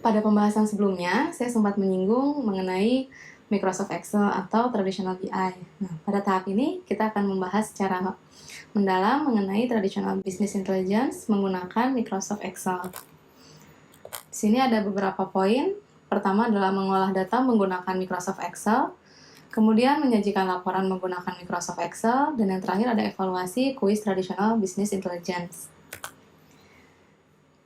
Pada pembahasan sebelumnya, saya sempat menyinggung mengenai Microsoft Excel atau traditional BI. Nah, pada tahap ini kita akan membahas secara mendalam mengenai traditional business intelligence menggunakan Microsoft Excel. Di sini ada beberapa poin. Pertama adalah mengolah data menggunakan Microsoft Excel, kemudian menyajikan laporan menggunakan Microsoft Excel, dan yang terakhir ada evaluasi kuis traditional business intelligence.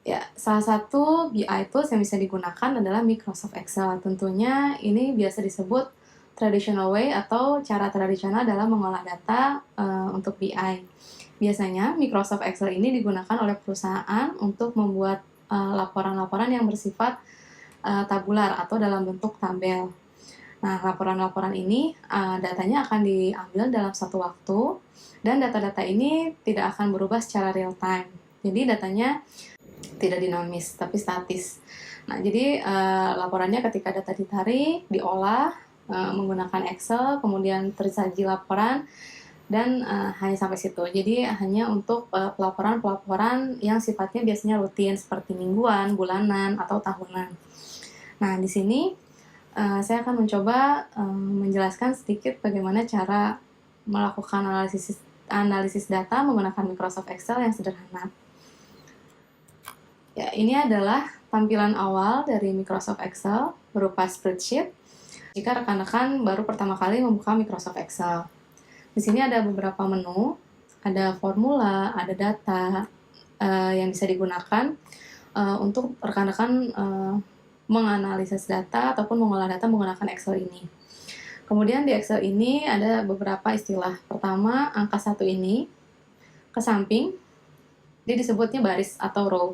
Ya, salah satu BI tools yang bisa digunakan adalah Microsoft Excel. Tentunya ini biasa disebut traditional way atau cara tradisional dalam mengolah data untuk BI. Biasanya Microsoft Excel ini digunakan oleh perusahaan untuk membuat laporan-laporan yang bersifat tabular atau dalam bentuk tabel. Nah, laporan-laporan ini datanya akan diambil dalam satu waktu dan data-data ini tidak akan berubah secara real time. Jadi datanya tidak dinamis, tapi statis. Nah, jadi laporannya ketika data ditarik, diolah menggunakan Excel, kemudian tersaji laporan, dan hanya sampai situ. Jadi hanya untuk pelaporan-pelaporan yang sifatnya biasanya rutin, seperti mingguan, bulanan, atau tahunan. Nah, di sini saya akan mencoba menjelaskan sedikit bagaimana cara melakukan analisis data menggunakan Microsoft Excel yang sederhana. Ya, ini adalah tampilan awal dari Microsoft Excel berupa spreadsheet jika rekan-rekan baru pertama kali membuka Microsoft Excel. Di sini ada beberapa menu, ada formula, ada data yang bisa digunakan untuk rekan-rekan menganalisis data ataupun mengolah data menggunakan Excel ini. Kemudian di Excel ini ada beberapa istilah. Pertama, angka 1 ini ke samping, dia disebutnya baris atau row.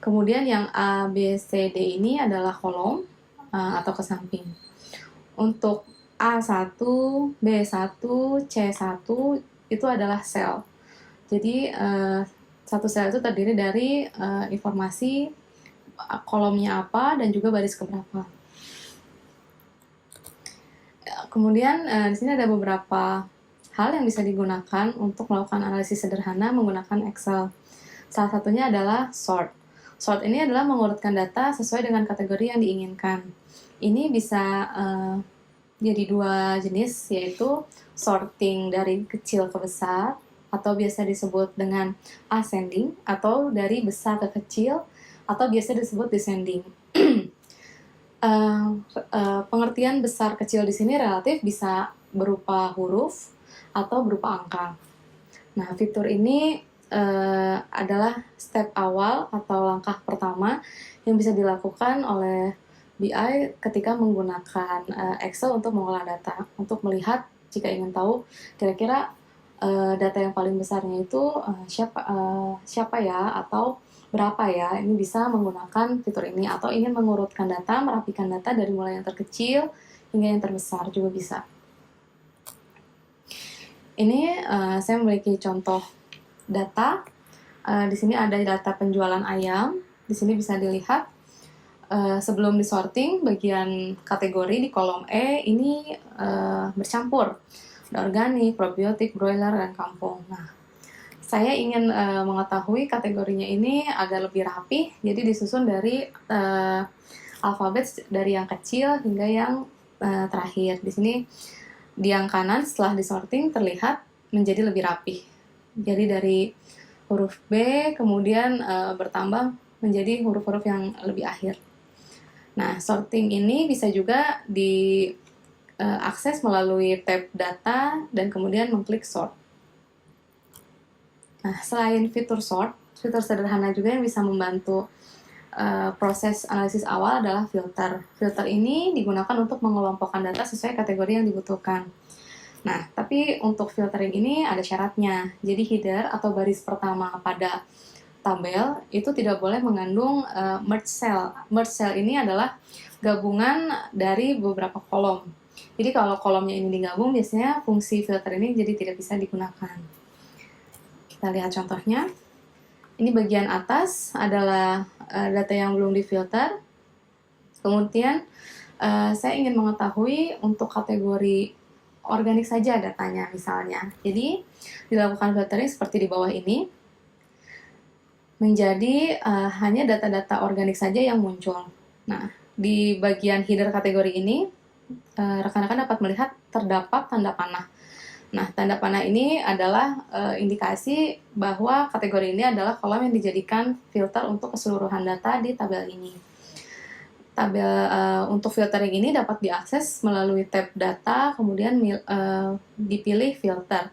Kemudian yang A, B, C, D ini adalah kolom atau ke samping. Untuk A1, B1, C1 itu adalah sel. Jadi satu sel itu terdiri dari informasi kolomnya apa dan juga baris keberapa. Kemudian di sini ada beberapa hal yang bisa digunakan untuk melakukan analisis sederhana menggunakan Excel. Salah satunya adalah sort. Sort ini adalah mengurutkan data sesuai dengan kategori yang diinginkan. Ini bisa jadi dua jenis, yaitu sorting dari kecil ke besar, atau biasa disebut dengan ascending, atau dari besar ke kecil, atau biasa disebut descending. Pengertian besar kecil di sini relatif bisa berupa huruf atau berupa angka. Nah, fitur ini adalah step awal atau langkah pertama yang bisa dilakukan oleh BI ketika menggunakan Excel untuk mengolah data, untuk melihat jika ingin tahu kira-kira data yang paling besarnya itu siapa ya, atau berapa ya. Ini bisa menggunakan fitur ini, atau ingin mengurutkan data, merapikan data dari mulai yang terkecil hingga yang terbesar juga bisa. Ini saya memiliki contoh data. Di sini ada data penjualan ayam. Di sini bisa dilihat sebelum disorting bagian kategori di kolom E ini bercampur. Ada organik, probiotik, broiler, dan kampung. Nah, saya ingin mengetahui kategorinya ini agar lebih rapi, jadi disusun dari alfabet dari yang kecil hingga yang terakhir. Di sini di yang kanan setelah disorting terlihat menjadi lebih rapi. Jadi dari huruf B kemudian bertambah menjadi huruf-huruf yang lebih akhir. Nah, sorting ini bisa juga diakses melalui tab data dan kemudian mengklik sort. Nah, selain fitur sort, fitur sederhana juga yang bisa membantu proses analisis awal adalah filter. Filter ini digunakan untuk mengelompokkan data sesuai kategori yang dibutuhkan. Nah, tapi untuk filtering ini ada syaratnya. Jadi header atau baris pertama pada tabel itu tidak boleh mengandung merge cell. Merge cell ini adalah gabungan dari beberapa kolom. Jadi kalau kolomnya ini digabung, biasanya fungsi filter ini jadi tidak bisa digunakan. Kita lihat contohnya. Ini bagian atas adalah data yang belum difilter. Kemudian saya ingin mengetahui untuk kategori organik saja datanya misalnya. Jadi dilakukan filtering seperti di bawah ini. Menjadi hanya data-data organik saja yang muncul. Nah, di bagian header kategori ini, rekan-rekan dapat melihat terdapat tanda panah. Nah, tanda panah ini adalah indikasi bahwa kategori ini adalah kolom yang dijadikan filter untuk keseluruhan data di tabel ini. Tabel untuk filtering ini dapat diakses melalui tab data, kemudian dipilih filter.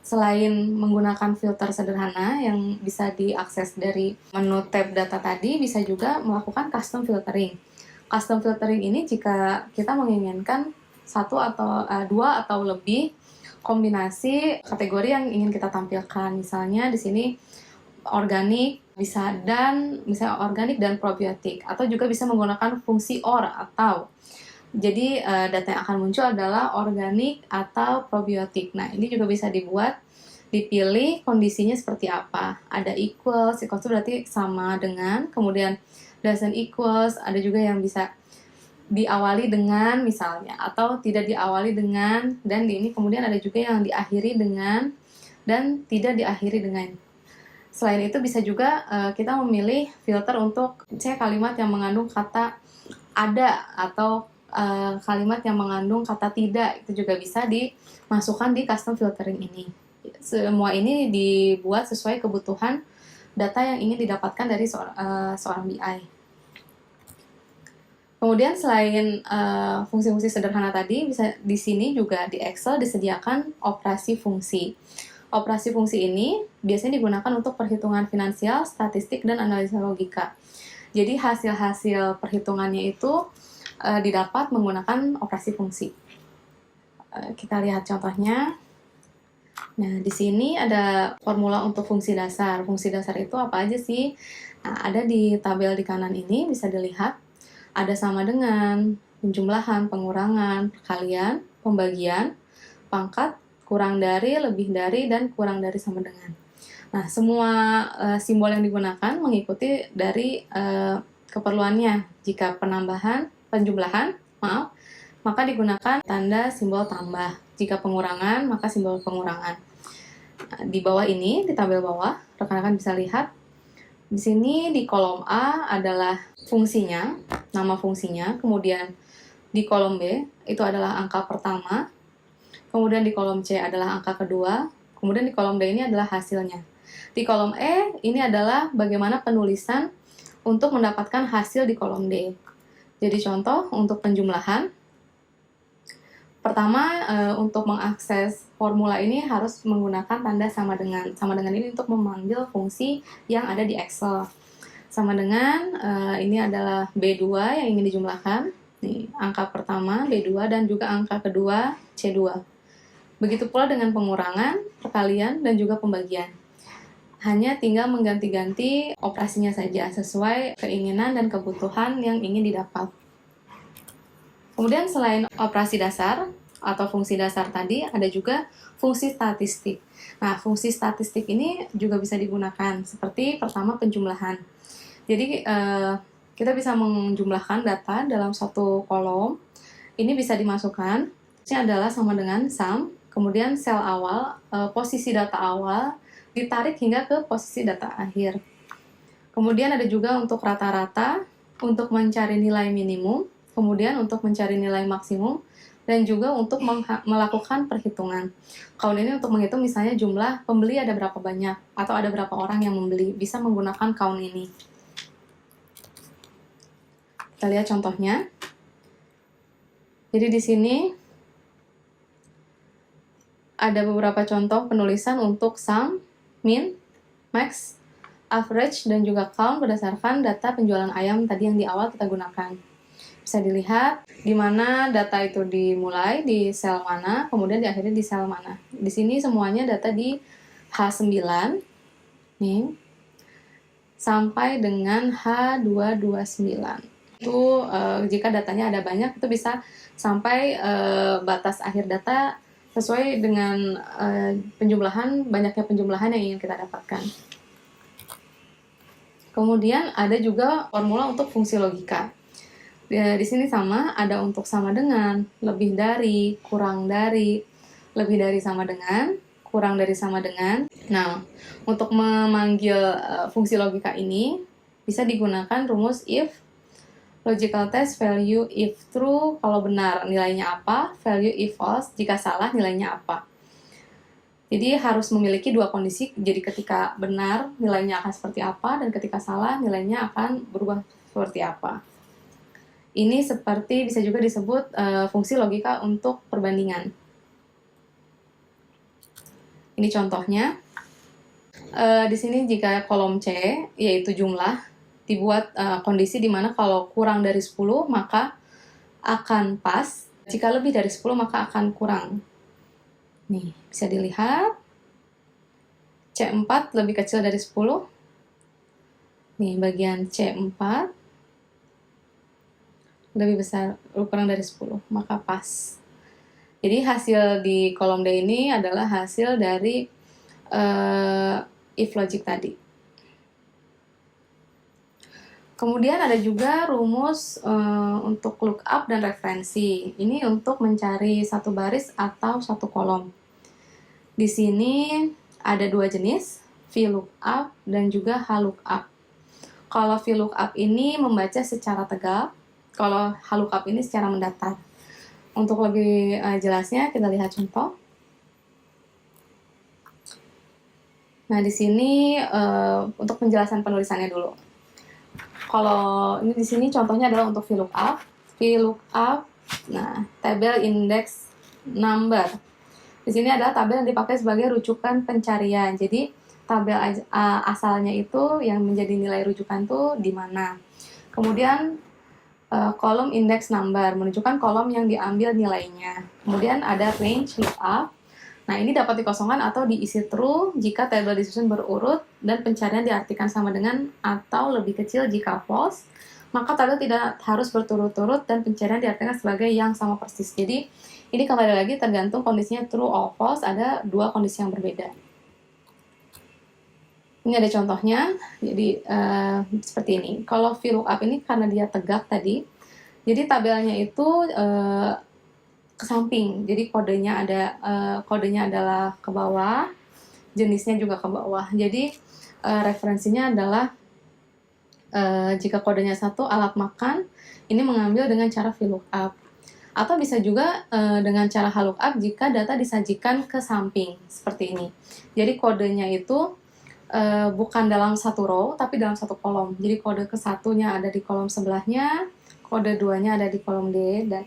Selain menggunakan filter sederhana yang bisa diakses dari menu tab data tadi, bisa juga melakukan custom filtering. Custom filtering ini jika kita menginginkan satu atau dua atau lebih kombinasi kategori yang ingin kita tampilkan. Misalnya di sini organik bisa dan misalnya organik dan probiotik, atau juga bisa menggunakan fungsi OR atau. Jadi data yang akan muncul adalah organik atau probiotik. Nah, ini juga bisa dibuat, dipilih kondisinya seperti apa. Ada equals itu berarti sama dengan, kemudian doesn't equals, ada juga yang bisa diawali dengan misalnya, atau tidak diawali dengan, dan ini kemudian ada juga yang diakhiri dengan, dan tidak diakhiri dengan. Selain itu bisa juga kita memilih filter untuk kalimat yang mengandung kata ada, atau kalimat yang mengandung kata tidak, itu juga bisa dimasukkan di custom filtering ini. Semua ini dibuat sesuai kebutuhan data yang ingin didapatkan dari seorang BI. Kemudian selain fungsi-fungsi sederhana tadi, bisa di sini juga di Excel disediakan operasi fungsi. Operasi fungsi ini biasanya digunakan untuk perhitungan finansial, statistik, dan analisa logika. Jadi hasil-hasil perhitungannya itu didapat menggunakan operasi fungsi. Kita lihat contohnya. Nah, di sini ada formula untuk fungsi dasar. Fungsi dasar itu apa aja sih? Nah, ada di tabel di kanan ini, bisa dilihat. Ada sama dengan, penjumlahan, pengurangan, perkalian, pembagian, pangkat, kurang dari, lebih dari, dan kurang dari sama dengan. Nah, semua simbol yang digunakan mengikuti dari keperluannya. Jika penjumlahan, maka digunakan tanda simbol tambah. Jika pengurangan, maka simbol pengurangan. Nah, di bawah ini, di tabel bawah, rekan-rekan bisa lihat. Di sini di kolom A adalah fungsinya, nama fungsinya. Kemudian di kolom B itu adalah angka pertama. Kemudian di kolom C adalah angka kedua. Kemudian di kolom D ini adalah hasilnya. Di kolom E ini adalah bagaimana penulisan untuk mendapatkan hasil di kolom D. Jadi contoh untuk penjumlahan. Pertama, untuk mengakses formula ini harus menggunakan tanda sama dengan. Sama dengan ini untuk memanggil fungsi yang ada di Excel. Sama dengan, ini adalah B2 yang ingin dijumlahkan. Nih, angka pertama B2 dan juga angka kedua C2. Begitu pula dengan pengurangan, perkalian, dan juga pembagian. Hanya tinggal mengganti-ganti operasinya saja sesuai keinginan dan kebutuhan yang ingin didapat. Kemudian selain operasi dasar atau fungsi dasar tadi, ada juga fungsi statistik. Nah, fungsi statistik ini juga bisa digunakan seperti pertama penjumlahan. Jadi kita bisa menjumlahkan data dalam satu kolom. Ini bisa dimasukkan. Ini adalah sama dengan sum. Kemudian sel awal, posisi data awal ditarik hingga ke posisi data akhir. Kemudian ada juga untuk rata-rata, untuk mencari nilai minimum, kemudian untuk mencari nilai maksimum, dan juga untuk melakukan perhitungan. Kalau ini untuk menghitung misalnya jumlah pembeli ada berapa banyak, atau ada berapa orang yang membeli, bisa menggunakan count ini. Kita lihat contohnya. Jadi di sini ada beberapa contoh penulisan untuk sum, min, max, average, dan juga count berdasarkan data penjualan ayam tadi yang di awal kita gunakan. Bisa dilihat di mana data itu dimulai di sel mana, kemudian diakhiri di sel mana. Di sini semuanya data di H9 nih, sampai dengan H229. Itu jika datanya ada banyak, itu bisa sampai batas akhir data sesuai dengan banyaknya penjumlahan yang ingin kita dapatkan. Kemudian ada juga formula untuk fungsi logika. Di sini sama, ada untuk sama dengan, lebih dari, kurang dari, lebih dari sama dengan, kurang dari sama dengan. Nah, untuk memanggil fungsi logika ini, bisa digunakan rumus if, logical test value if true kalau benar nilainya apa, value if false jika salah nilainya apa. Jadi harus memiliki dua kondisi, jadi ketika benar nilainya akan seperti apa, dan ketika salah nilainya akan berubah seperti apa. Ini seperti bisa juga disebut fungsi logika untuk perbandingan. Ini contohnya. Di sini jika kolom C, yaitu jumlah, dibuat kondisi di mana kalau kurang dari 10 maka akan pas, jika lebih dari 10 maka akan kurang. Nih, bisa dilihat. C4 lebih kecil dari 10. Nih, bagian C4 lebih besar, kurang dari 10, maka pas. Jadi hasil di kolom D ini adalah hasil dari if logic tadi. Kemudian ada juga rumus untuk lookup dan referensi. Ini untuk mencari satu baris atau satu kolom. Di sini ada dua jenis, VLOOKUP dan juga HLOOKUP. Kalau VLOOKUP ini membaca secara tegak, kalau HLOOKUP ini secara mendatar. Untuk lebih jelasnya kita lihat contoh. Nah, di sini untuk penjelasan penulisannya dulu. Kalau ini di sini contohnya adalah untuk VLOOKUP. VLOOKUP, nah, tabel index number. Di sini adalah tabel yang dipakai sebagai rujukan pencarian. Jadi tabel asalnya itu yang menjadi nilai rujukan tuh di mana. Kemudian kolom index number menunjukkan kolom yang diambil nilainya. Kemudian ada range lookup. Nah, ini dapat dikosongkan atau diisi true jika tabel disusun berurut dan pencarian diartikan sama dengan atau lebih kecil jika false, maka tabel tidak harus berturut-turut dan pencarian diartikan sebagai yang sama persis. Jadi, ini kembali lagi tergantung kondisinya true or false, ada dua kondisi yang berbeda. Ini ada contohnya, jadi seperti ini. Kalau VLOOKUP ini karena dia tegak tadi, jadi tabelnya itu ke samping, jadi kodenya adalah ke bawah, jenisnya juga ke bawah. Jadi referensinya adalah jika kodenya satu alat makan, ini mengambil dengan cara VLOOKUP. Atau bisa juga dengan cara HLOOKUP jika data disajikan ke samping, seperti ini. Jadi kodenya itu bukan dalam satu row, tapi dalam satu kolom. Jadi kode ke-1-nya ada di kolom sebelahnya, kode 2-nya ada di kolom D, dan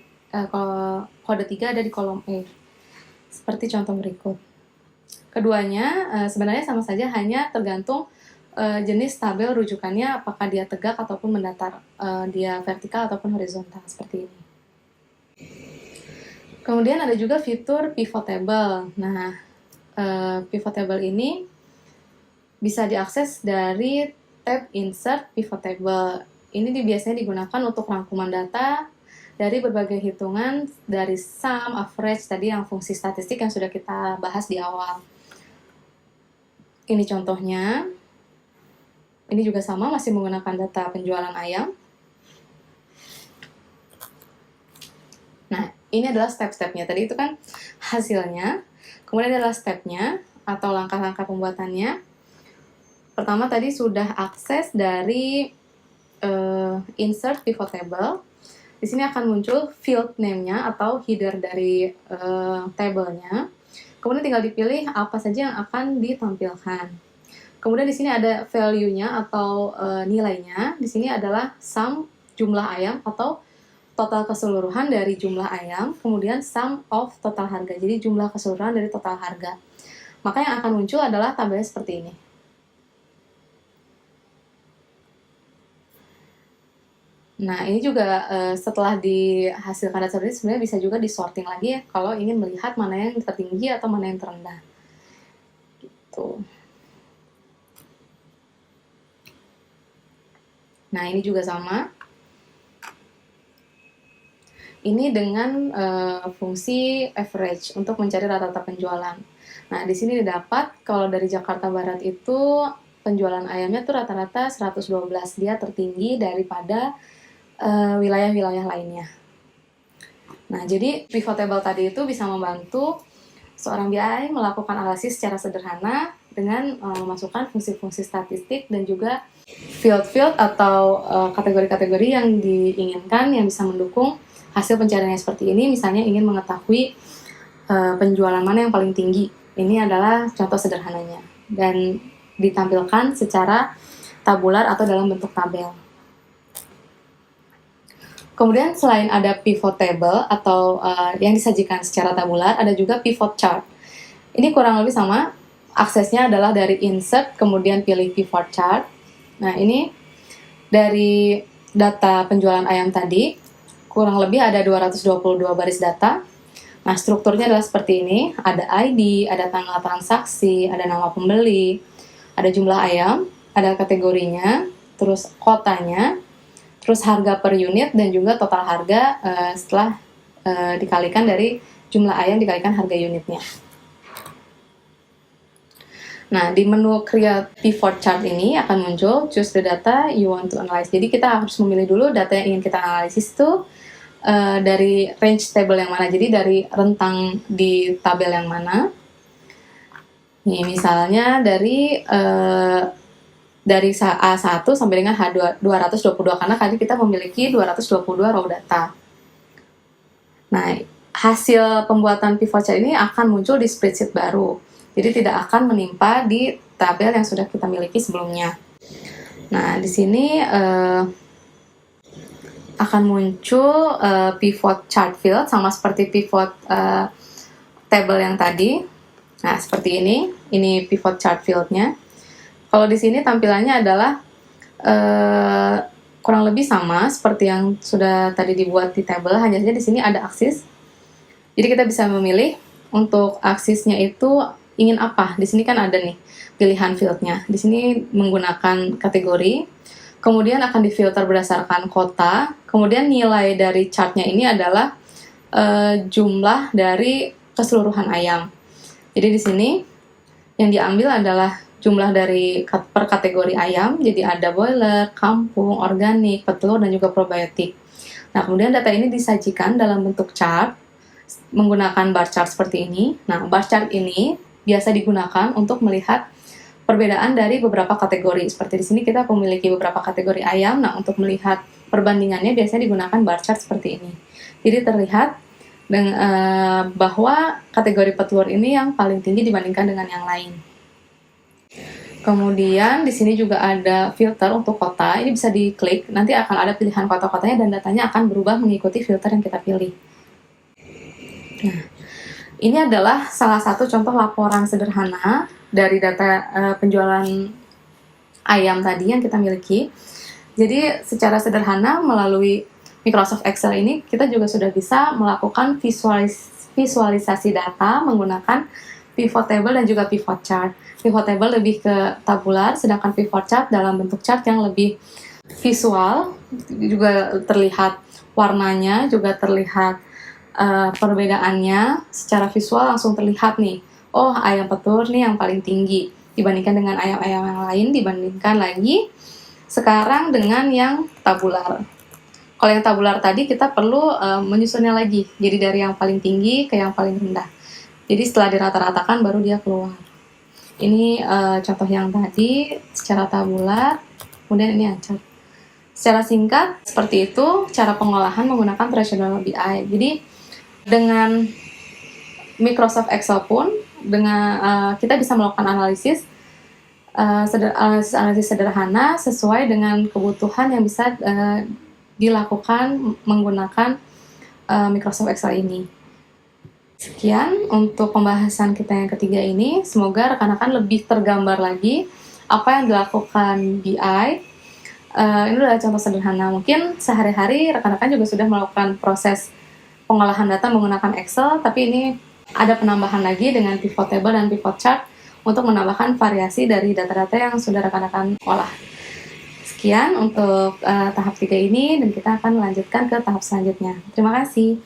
kode 3 ada di kolom E. Seperti contoh berikut. Keduanya sebenarnya sama saja, hanya tergantung jenis tabel rujukannya, apakah dia tegak ataupun mendatar, dia vertikal ataupun horizontal, seperti ini. Kemudian ada juga fitur pivot table. Nah, pivot table ini bisa diakses dari tab Insert Pivot Table. Ini biasanya digunakan untuk rangkuman data dari berbagai hitungan, dari sum, average, tadi yang fungsi statistik yang sudah kita bahas di awal. Ini contohnya. Ini juga sama, masih menggunakan data penjualan ayam. Nah, ini adalah step-stepnya. Tadi itu kan hasilnya, kemudian adalah stepnya atau langkah-langkah pembuatannya. Pertama tadi sudah akses dari insert pivot table. Di sini akan muncul field name-nya atau header dari tabelnya. Kemudian tinggal dipilih apa saja yang akan ditampilkan. Kemudian di sini ada value-nya atau nilainya. Di sini adalah sum jumlah ayam atau total keseluruhan dari jumlah ayam, kemudian sum of total harga, jadi jumlah keseluruhan dari total harga. Maka yang akan muncul adalah tabelnya seperti ini. Nah, ini juga setelah dihasilkan data ini sebenarnya bisa juga disorting lagi ya, kalau ingin melihat mana yang tertinggi atau mana yang terendah. Gitu. Nah, ini juga sama. Ini dengan fungsi average untuk mencari rata-rata penjualan. Nah, di sini didapat kalau dari Jakarta Barat itu penjualan ayamnya tuh rata-rata 112, dia tertinggi daripada wilayah-wilayah lainnya. Nah, jadi pivot table tadi itu bisa membantu Seorang BI melakukan analisis secara sederhana dengan memasukkan fungsi-fungsi statistik dan juga field-field atau kategori-kategori yang diinginkan yang bisa mendukung hasil pencariannya seperti ini. Misalnya ingin mengetahui penjualan mana yang paling tinggi. Ini adalah contoh sederhananya dan ditampilkan secara tabular atau dalam bentuk tabel. Kemudian selain ada pivot table atau yang disajikan secara tabular, ada juga pivot chart. Ini kurang lebih sama, aksesnya adalah dari insert, kemudian pilih pivot chart. Nah, ini dari data penjualan ayam tadi, kurang lebih ada 222 baris data. Nah, strukturnya adalah seperti ini, ada ID, ada tanggal transaksi, ada nama pembeli, ada jumlah ayam, ada kategorinya, terus kotanya, terus harga per unit, dan juga total harga setelah dikalikan dari jumlah ayam dikalikan harga unitnya. Nah, di menu Create Pivot Chart ini akan muncul Choose the data you want to analyze. Jadi kita harus memilih dulu data yang ingin kita analisis itu dari range table yang mana. Jadi dari rentang di tabel yang mana. Nih, misalnya dari A1 sampai dengan H222 karena tadi kita memiliki 222 raw data. Nah, hasil pembuatan pivot chart ini akan muncul di spreadsheet baru. Jadi tidak akan menimpa di tabel yang sudah kita miliki sebelumnya. Nah, di sini akan muncul pivot chart field sama seperti pivot table yang tadi. Nah, seperti ini pivot chart field-nya. Kalau di sini tampilannya adalah kurang lebih sama seperti yang sudah tadi dibuat di table, hanya saja di sini ada aksis. Jadi kita bisa memilih untuk aksisnya itu ingin apa. Di sini kan ada nih pilihan field-nya. Di sini menggunakan kategori, kemudian akan difilter berdasarkan kota, kemudian nilai dari chart-nya ini adalah jumlah dari keseluruhan ayam. Jadi di sini yang diambil adalah jumlah dari per kategori ayam, jadi ada boiler, kampung, organik, petelur, dan juga probiotik. Nah, kemudian data ini disajikan dalam bentuk chart menggunakan bar chart seperti ini. Nah, bar chart ini biasa digunakan untuk melihat perbedaan dari beberapa kategori. Seperti di sini kita memiliki beberapa kategori ayam. Nah, untuk melihat perbandingannya biasanya digunakan bar chart seperti ini. Jadi terlihat bahwa kategori petelur ini yang paling tinggi dibandingkan dengan yang lain. Kemudian di sini juga ada filter untuk kota. Ini bisa diklik, nanti akan ada pilihan kota-kotanya dan datanya akan berubah mengikuti filter yang kita pilih. Nah, ini adalah salah satu contoh laporan sederhana dari data penjualan ayam tadi yang kita miliki. Jadi secara sederhana melalui Microsoft Excel ini kita juga sudah bisa melakukan visualisasi data menggunakan pivot table dan juga pivot chart. Pivot table lebih ke tabular, sedangkan pivot chart dalam bentuk chart yang lebih visual, juga terlihat warnanya, juga terlihat perbedaannya secara visual langsung terlihat nih. Oh, ayam petelur nih yang paling tinggi dibandingkan dengan ayam-ayam yang lain, dibandingkan lagi sekarang dengan yang tabular. Kalau yang tabular tadi kita perlu menyusunnya lagi, jadi dari yang paling tinggi ke yang paling rendah. Jadi setelah dirata-ratakan baru dia keluar. Ini contoh yang tadi secara tabular, kemudian ini chart. Secara singkat seperti itu cara pengolahan menggunakan traditional BI. Jadi dengan Microsoft Excel pun dengan kita bisa melakukan analisis sederhana sesuai dengan kebutuhan yang bisa dilakukan menggunakan Microsoft Excel ini. Sekian untuk pembahasan kita yang ketiga ini. Semoga rekan-rekan lebih tergambar lagi apa yang dilakukan BI. Ini adalah contoh sederhana. Mungkin sehari-hari rekan-rekan juga sudah melakukan proses pengolahan data menggunakan Excel, tapi ini ada penambahan lagi dengan pivot table dan pivot chart untuk menambahkan variasi dari data-data yang sudah rekan-rekan olah. Sekian untuk tahap 3 ini, dan kita akan melanjutkan ke tahap selanjutnya. Terima kasih.